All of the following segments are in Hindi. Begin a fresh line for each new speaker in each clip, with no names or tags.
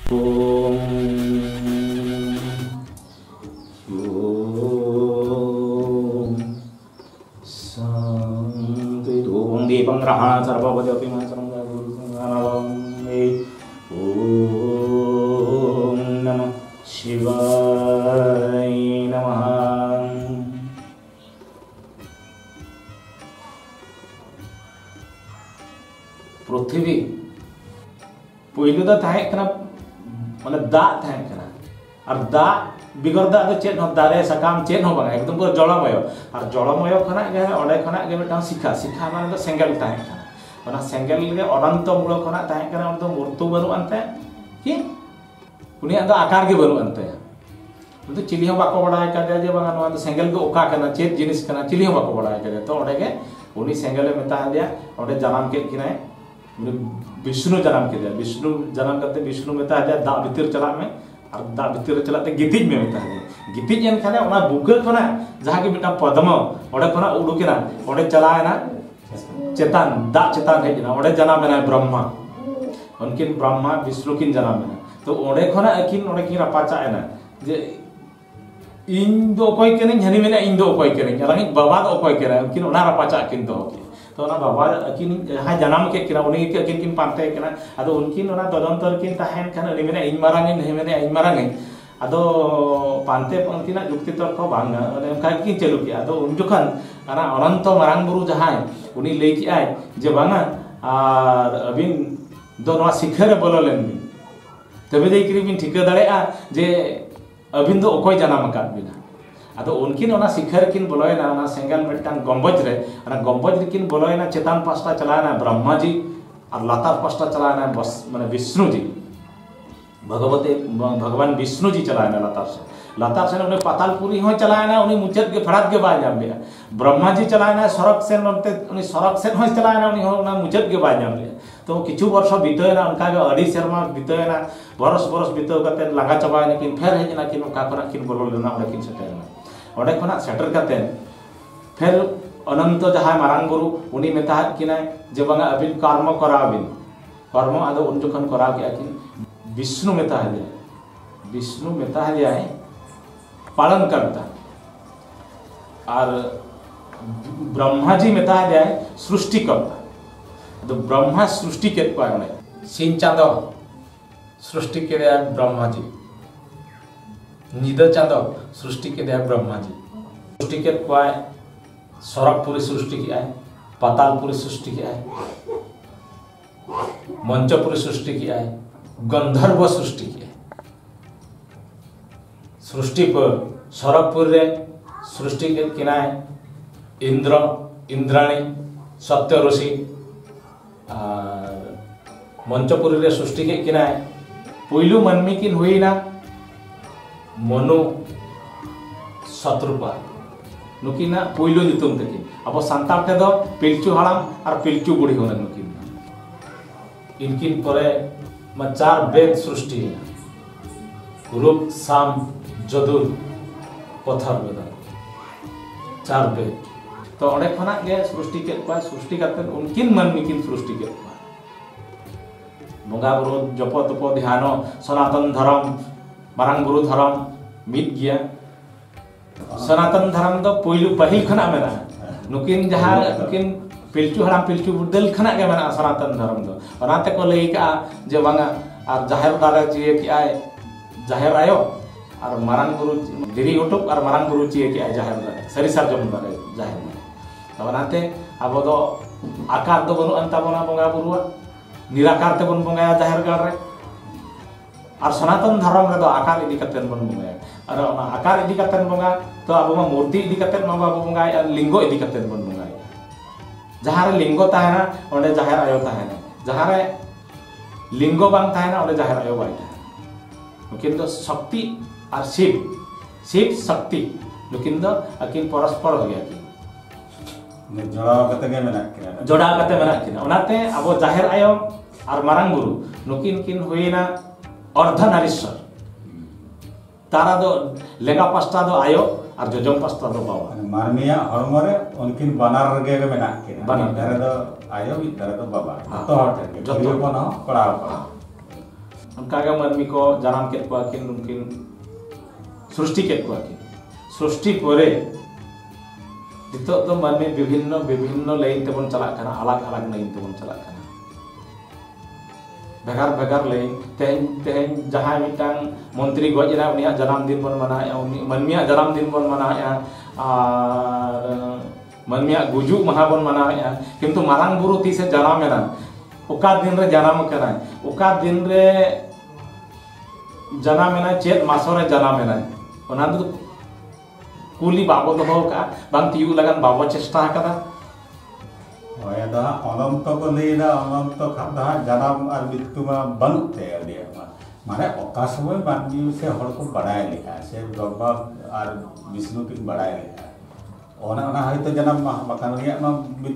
दीपं ग्रहण सर्वपदपि मंत्रं गुरुसंगानवमे ओम नमः शिवाय नमः। पृथ्वी पहिलो दा ताहे कना माने दा ताहे कना और दा बिगर दा दो चेत हो दारे सकाम चेत हो बांगा एकदम पूरा जलमय और जलमय खना गे ओडे खना गे मिटा शिखा शिखा माने दो सेंगेल ताहे कना ओना सेंगेल गे अनंत मूल खना ताहे कना ओन दो मूर्ति बनु अंते कि उनी दा आकार गे बनु अंते तो चिली हो बाको बडाय का जे बांगा नवा दो सेंगेल गो ओका कना चेत जिनिस कना चिली हो बाको बडाय का तो ओडे गे उनी सेंगेल मेता दिया ओडे जनाम के किनाय विष्णु जन्म के दिया विष्णु जन्म करते विष्णु मेता दिया दा भीतर चला में और दा भीतर चलाते गितिज में मेता दिया गितिज एन खाने ओना बुके खना जहां के मिटा पद्म ओडे खना उडुकेना ओडे चलायना चेतन दा चेतन हेजना ओडे जन्म में ब्रह्मा उनकिन ब्रह्मा विष्णु किन जन्म में तो ओडे खना अकिन ओडे किन रापाचायना जे इन दो कोई केने हनी में इन दो कोई केने रंगी बाबा दो कोई केने उनकिन ओना रापाचा किन दो तो ना बाबा अकिन हा जन्म के किना उनी के अकिन किन पांते किना अदो उनकिन ओना तदंतर किन ताहेन खान उनी मेने इन मारांगे नहीं मेने इन मारांगे अदो पांते पंक्तिना जुक्ति तर्क को बांगा ओने उनका किन चलु के अदो उन जोखन अना अनंत मारांग बुरु जहाय उनी लई की आय जे बांगा आर अबिन दो नवा शिखर बोलो लेन तबे दे किरि बिन ठिका दाड़ेआ जे अबिन दो ओकोय जन्म का बिना अदो उनकिन ओना शिखर किन बोलोयना ओना सेंगल मिटन गंबज रे ओना गंबज रे किन बोलोयना चेतन पास्ता चलायना ब्रह्मा जी और लातार पास्ता चलायना बस माने विष्णु जी भगवान विष्णु जी चलायना लातार से उन्हें पातालपुरी हो चलायना उन्हें मुचत के फड़ात के बाय जाम लिया ब्रह्मा जी चलायना सरक से नते उन्हें सरक से हो चलायना उन्हें ओना मुचत के बाय जाम लिया तो किछु वर्ष बीतोयना उनका के अड़ी शर्मा बीतोयना बरस बीतो कते लांगा चबायना किन फेर हेजना किन ओका खना किन बोलो लेना ओडे किन सेटेना ओडे खना सेटर करते फिर अनंत जहां मारांग गुरु उनी मेता किनाय जे बांगा अबिन कर्म कराबिन कर्म आदो उन जखन करा के किन विष्णु मेता है पालन करता और ब्रह्मा जी मेता है सृष्टि करता तो ब्रह्मा सृष्टि के पाने सिन चांदो सृष्टि के ब्रह्मा जी निद चांदो सृष्टि के ब्रह्मा जी सृष्टि के पाए सरकपुरी सृष्टि किया है पातालपुरी सृष्टि किया है मंचपुरी सृष्टि किया है गंधर्व सृष्टि किया है सृष्टि पर सरकपुर रे सृष्टि के किनाय इंद्र इंद्राणी सत्य ऋषि मंचपुरी रे सृष्टि के किनाय पुइलु मनमी किन हुईना मनु शत्रुपा नुकिना पुइलु नितुम तकिन अब सांतार ते दो पिलचु हड़ाम और पिलचु बुढ़ी होना नुकिन इनकिन परे चार वेद सृष्टि रूप साम जदुर पथर वेद चार वेद तो ओडे खना के सृष्टि के पा सृष्टि करते उनकिन मनमी किन सृष्टि के पा बोगा बुरु जप तप ध्यान सनातन धर्म मारांग गुरु धर्म मिट गया सनातन धर्म तो पहिलु पहिल खना मेना नुकिन जहां नुकिन पिलचु हराम पिलचु बुदल खना के मेना सनातन धर्म दो ओनाते को लई का जे बांगा और जाहेर दादा चिए कि आय जाहेर आयो और मारांग गुरु दिरी उटुक और मारांग गुरु चिए कि आय जाहेर दादा सरी सार्जम दादा जाहेर तो ओनाते अब दो आकार दो बनु अंता बना बोंगा बुरुआ निराकार ते बन बोंगा जाहेर गाड़ रे और सनातन धर्म रे दो आकार इदी कतेन बन बोंगा और ओना आकार इदी कतेन बोंगा तो अब मूर्ति इदी कतेन मा बाबू बोंगा लिंगो इदी कतेन बन बोंगा जहां रे लिंगो ताहेना ओंडे जाहेर आयो ताहेना जहां रे लिंगो बांग ताहेना ओंडे जाहेर आयो बाय नुकिन दो शक्ति और शिव शक्ति नुकिन दो अकिन परस्पर हो गया कि जोड़ा कते मेना किना ओनाते अब जाहेर आयो और मारांग गुरु नुकिन किन हुईना अर्धनारीश्वर तारा दो लेगा पास्ता दो आयो और जोजम पास्ता दो बाबा
मानमिया हरमरे उनकिन बनार गे मेना किना बनार दरे दो आयो दरे दो बाबा तो हटे जो तो बना पड़ा
उनका के मानमी को जनाम के किन उनकिन सृष्टि के सृष्टि परे नितो तो मानमी विभिन्न विभिन्न लाइन तेबन चला करना अलग अलग लाइन तेबन चला करना भेगार भेगार लाइन तेहन तेहन जहां मिटांग मंत्री गजना उनिया जन्मदिन बन मनाया उनी मानमिया जन्मदिन बन मनाया और मानमिया गुजु महा बन मनाया किंतु मारांग बुरु तीसे जनामेना ओका दिन रे जनाम कना ओका दिन रे जनामेना चेत मासोरे जनामेना ओना दो कुली बाबो दोहो का बांग तियु लगन बाबो चेष्टा कदा
ओया दा अनंत को लेदा अनंत खादा जन्म और मृत्यु में बनुते दिया माने ओका समय मानवी से हर को बढ़ाए लिखा से ब्रह्मा और विष्णु की बढ़ाए लिखा ओना हयतो जन्म बकान रिया में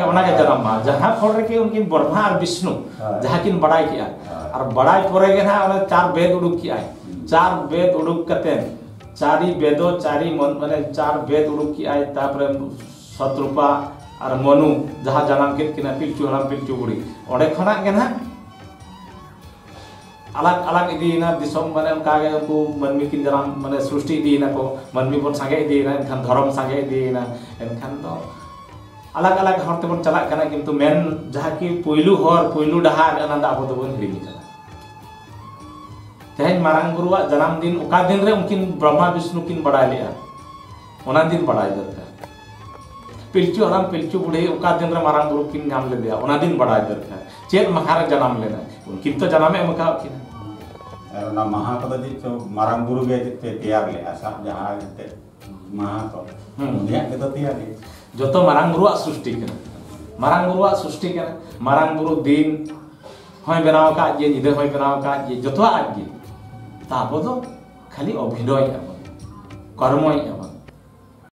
ओना के जन्म मा जहां खोर के उनकी ब्रह्मा और विष्णु जहां किन बढ़ाई किया और बढ़ाई परे के ना ओना चार वेद उडुक किया चार वेद उडुक कते चारी वेदो चारी मन माने चार वेद उडुक किया तापर शत्रुपा और मनु जहां जन्म के किना पिलचु हराम पिलचु बुड़ी ओडे खना के ना अलग अलग इदीना दिसम माने उनका के उनको मनमी किन जन्म माने सृष्टि इदीना को मनमी बन संगे इदीना एनखान धर्म संगे इदीना एनखान तो अलग अलग हर तेबन चला कना किंतु मेन जहां की पहिलु हर पहिलु डहार अना दा अबो दोबन हिरिनी कना तेहन मारांग गुरुवा जन्मदिन ओका दिन रे उनकिन ब्रह्मा विष्णु किन बढ़ाई लिया ओना दिन बढ़ाई दरकार पिलचु हराम पिलचु बुढ़ी ओका दिन रे मारांग गुरु किन नाम ले दिया ओना दिन बढ़ाई दरकार चेत मखार जन्म लेना उनकिन तो जन्म में मका किन
ना महा को जो मारांग गुरु के तैयार ले सब जहां महा को उनिया के तो तैयार ले
जो तो मारांग गुरुवा सृष्टि कना मारांग गुरुवा सृष्टि कना मारांग गुरु दिन होय बनाव का ये निदे होय बनाव का ये जतो आज गे ताबो तो खाली अभिनय कर्मय